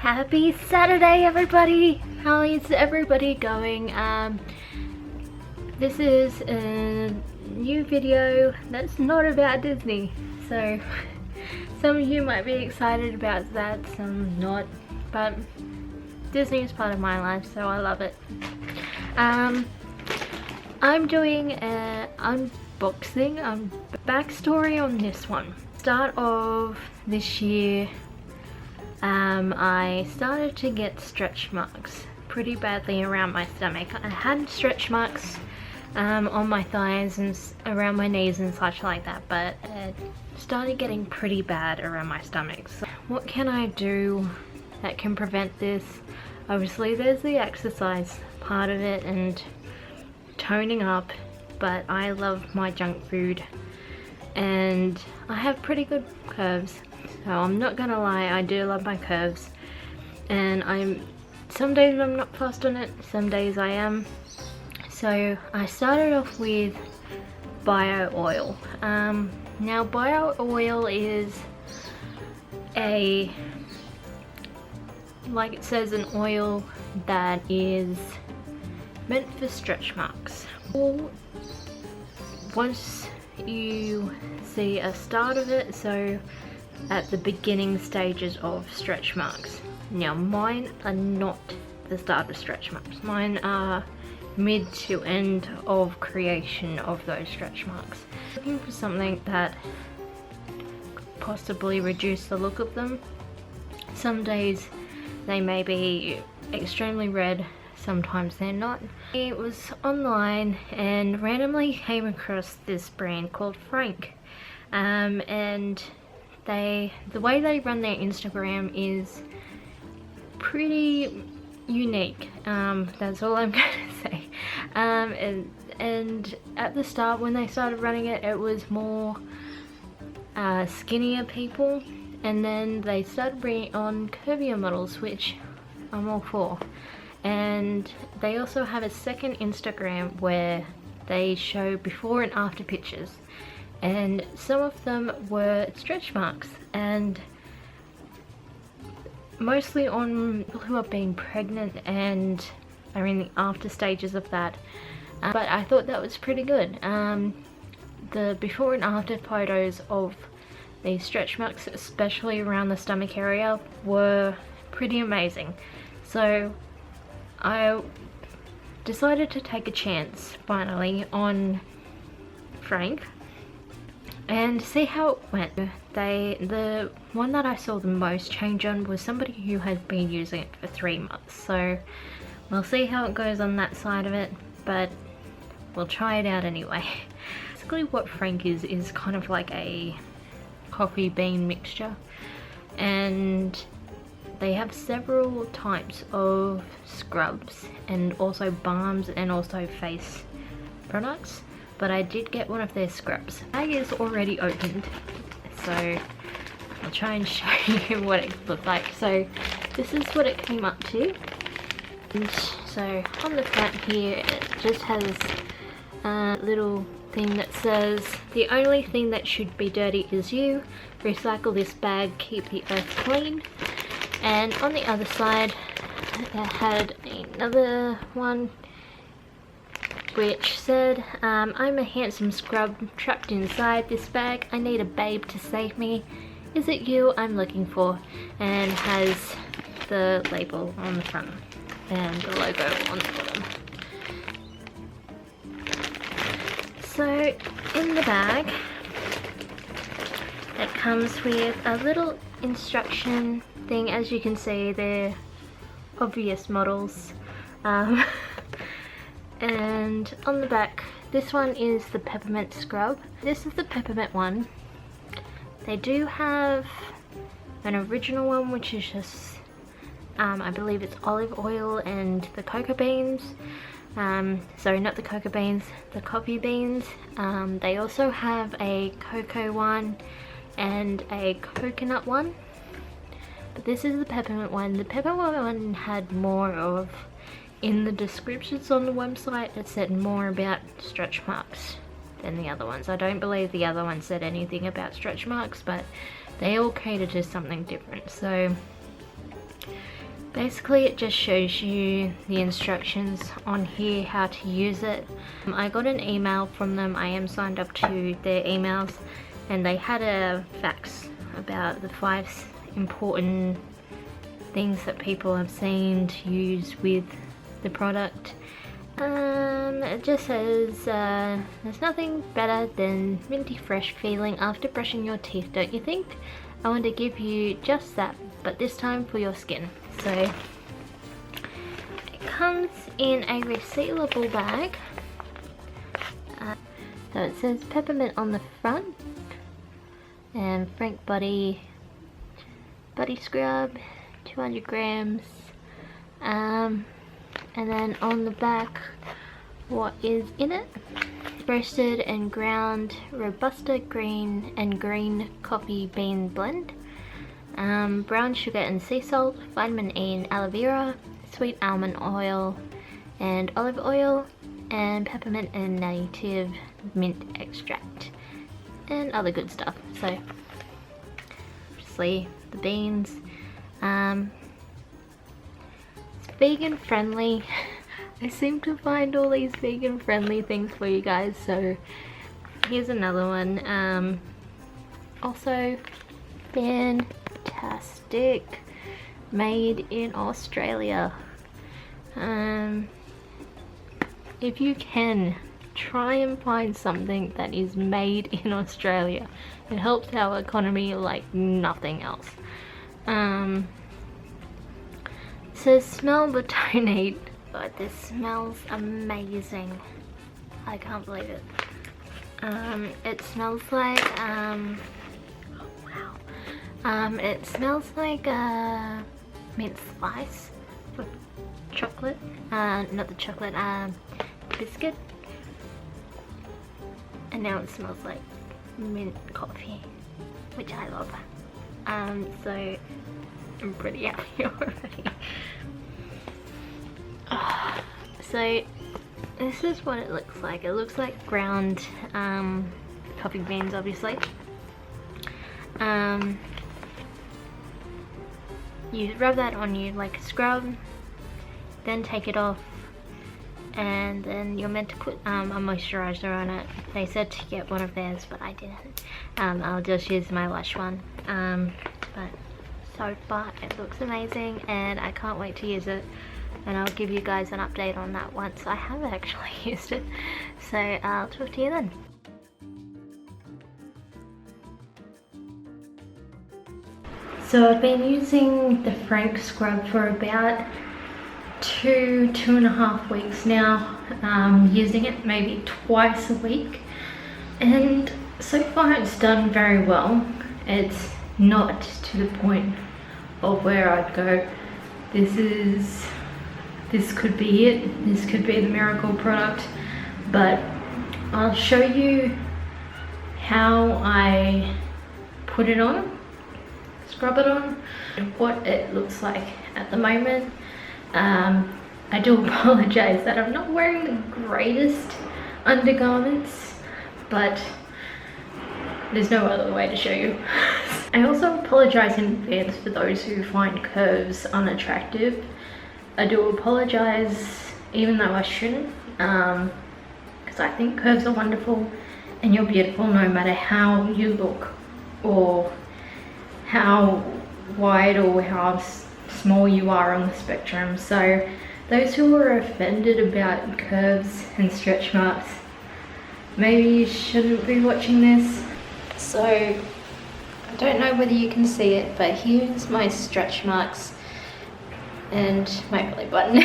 Happy Saturday, everybody! How is everybody going? This is a new video that's not about Disney, so some of you might be excited about that, some not, but Disney is part of my life, so I love it. I'm doing an unboxing, backstory on this one. Start of this year, I started to get stretch marks pretty badly around my stomach. I had stretch marks on my thighs and around my knees and such like that, but it started getting pretty bad around my stomach. So what can I do that can prevent this? Obviously there's the exercise part of it and toning up, but I love my junk food and I have pretty good curves. So I'm not gonna lie, I do love my curves, and some days I'm not fussed on it, some days I am. So I started off with bio oil. Now bio oil is like it says, an oil that is meant for stretch marks. Once you see a start of it, so at the beginning stages of stretch marks. Now mine are not the start of stretch marks, mine are mid to end of creation of those stretch marks. Looking for something that could possibly reduce the look of them. Some days they may be extremely red, sometimes they're not. It was online and randomly came across this brand called Frank, and the way they run their Instagram is pretty unique. That's all I'm gonna say. And at the start when they started running it, it was more skinnier people, and then they started bringing on curvier models, which I'm all for. And they also have a second Instagram where they show before and after pictures, and some of them were stretch marks, and mostly on people who are being pregnant and are in the after stages of that. But I thought that was pretty good. The before and after photos of these stretch marks, especially around the stomach area, were pretty amazing. So I decided to take a chance finally on Frank and see how it went. The one that I saw the most change on was somebody who had been using it for 3 months, so we'll see how it goes on that side of it, but we'll try it out anyway. Basically what Frank is kind of like a coffee bean mixture, and they have several types of scrubs and also balms and also face products, but I did get one of their scrubs. The bag is already opened, so I'll try and show you what it looked like. So this is what it came up to. And so on the front here it just has a little thing that says, "The only thing that should be dirty is you. Recycle this bag, keep the earth clean." And on the other side it had another one which said, "I'm a handsome scrub trapped inside this bag. I need a babe to save me. Is it you I'm looking for?" And has the label on the front and the logo on the bottom. So in the bag it comes with a little instruction thing. As you can see, they're obvious models. And on the back, this one is the peppermint scrub. This is the peppermint one. They do have an original one which is just I believe it's olive oil and the cocoa beans. Sorry, not the cocoa beans, the coffee beans. They also have a cocoa one and a coconut one, but this is the peppermint one. The peppermint one had more of, in the descriptions on the website, it said more about stretch marks than the other ones. I don't believe the other one said anything about stretch marks, but they all cater to something different. So Basically it just shows you the instructions on here how to use it. I got an email from them. I am signed up to their emails, and they had a fax about the 5 important things that people have seen to use with the product. It just says there's nothing better than minty fresh feeling after brushing your teeth, don't you think? I want to give you just that, but this time for your skin. So it comes in a resealable bag. So it says peppermint on the front, and Frank body scrub, 200 grams. And then on the back, what is in it? Roasted and ground Robusta green and green coffee bean blend, brown sugar and sea salt, vitamin E and aloe vera, sweet almond oil and olive oil, and peppermint and native mint extract, and other good stuff. So obviously the beans. It's vegan friendly. I seem to find all these vegan friendly things for you guys, so here's another one. Also fantastic, made in Australia. If you can, try and find something that is made in Australia. It helps our economy like nothing else. It says smell but don't eat, but this smells amazing. I can't believe it. It smells like oh wow. It smells like mint slice for chocolate. Not the chocolate, biscuit. And now it smells like mint coffee, which I love. So I'm pretty happy already. So this is what it looks like. It looks like ground coffee beans, obviously. You rub that on you like a scrub, then take it off, and then you're meant to put a moisturizer on it. They said to get one of theirs, but I didn't. I'll just use my Lush one. But so far it looks amazing, and I can't wait to use it. And I'll give you guys an update on that once I have actually used it. So I'll talk to you then. So I've been using the Frank scrub for about 2.5 weeks now. Using it maybe twice a week, and so far it's done very well. It's not to the point of where I'd go, this could be it, this could be the miracle product, but I'll show you how I put it on, scrub it on, and what it looks like at the moment. I do apologize that I'm not wearing the greatest undergarments, but there's no other way to show you. I also apologize in advance for those who find curves unattractive. I do apologize, even though I shouldn't, because I think curves are wonderful and you're beautiful no matter how you look or how wide or how small you are on the spectrum. So those who are offended about curves and stretch marks, maybe you shouldn't be watching this. So I don't know whether you can see it, but here's my stretch marks and my belly button.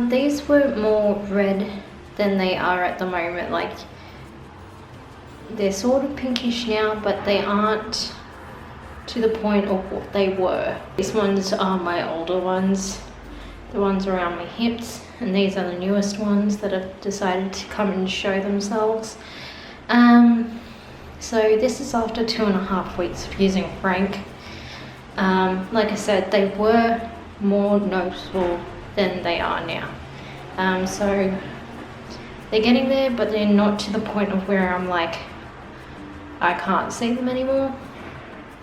These were more red than they are at the moment. Like, they're sort of pinkish now, but they aren't to the point of what they were. These ones are my older ones, the ones around my hips, and these are the newest ones that have decided to come and show themselves. So this is after 2.5 weeks of using Frank. Like I said, they were more noticeable than they are now. So they're getting there, but they're not to the point of where I'm like, I can't see them anymore.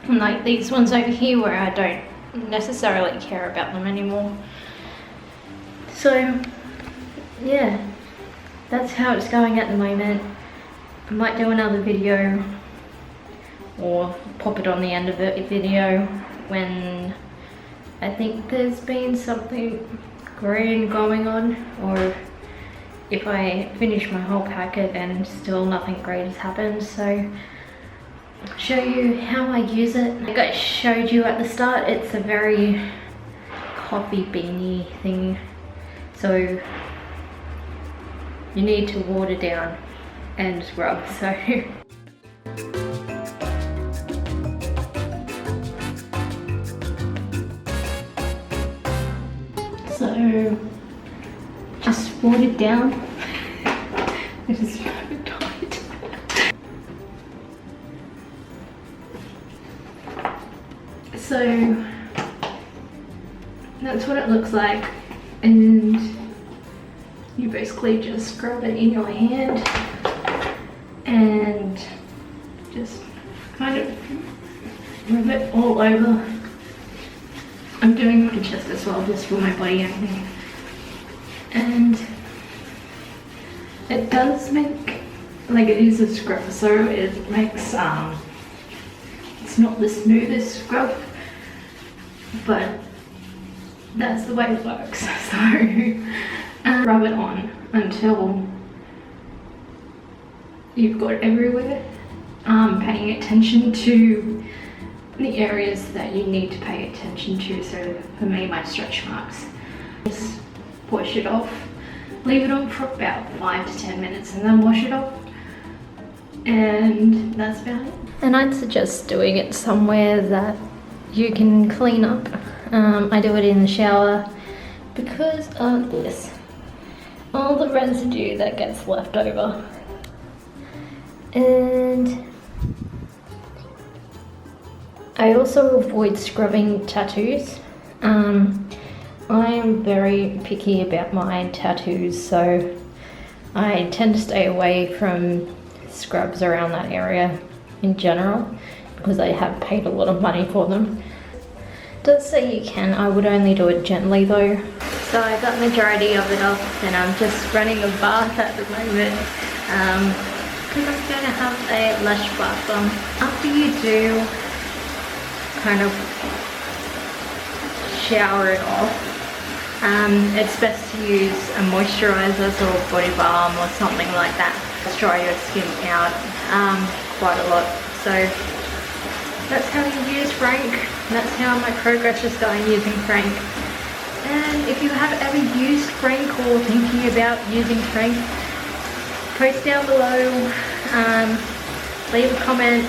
And like these ones over here where I don't necessarily care about them anymore. So yeah, that's how it's going at the moment. I might do another video or pop it on the end of the video when I think there's been something green going on, or if I finish my whole packet and still nothing great has happened. So I'll show you how I use it. Like I showed you at the start, it's a very coffee beanie thing, so you need to water down and scrub. So just watered down. It is so tight. So that's what it looks like, and you basically just scrub it in your hand and just kind of rub it all over. I'm doing my chest as well, just for my body, I think. And it does make, like, it is a scrub, so it makes it's not the smoothest scrub, but that's the way it works. So rub it on until you've got it everywhere, paying attention to the areas that you need to pay attention to. So for me, my stretch marks. Just wash it off, leave it on for about 5 to 10 minutes and then wash it off, and that's about it. And I'd suggest doing it somewhere that you can clean up. I do it in the shower because of this, all the residue that gets left over. And I also avoid scrubbing tattoos. I am very picky about my tattoos, so I tend to stay away from scrubs around that area in general because I have paid a lot of money for them. It does say you can. I would only do it gently though. So I got majority of it off, and I'm just running a bath at the moment because I'm going to have a Lush bath bomb. After you do kind of shower it off, it's best to use a moisturizer or body balm or something like that. Just dry your skin out quite a lot. So that's how you use Frank. That's how my progress is going using Frank. And if you have ever used Frank or thinking about using Frank, post down below, leave a comment,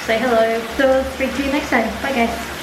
say hello. So I'll speak to you next time. Bye guys.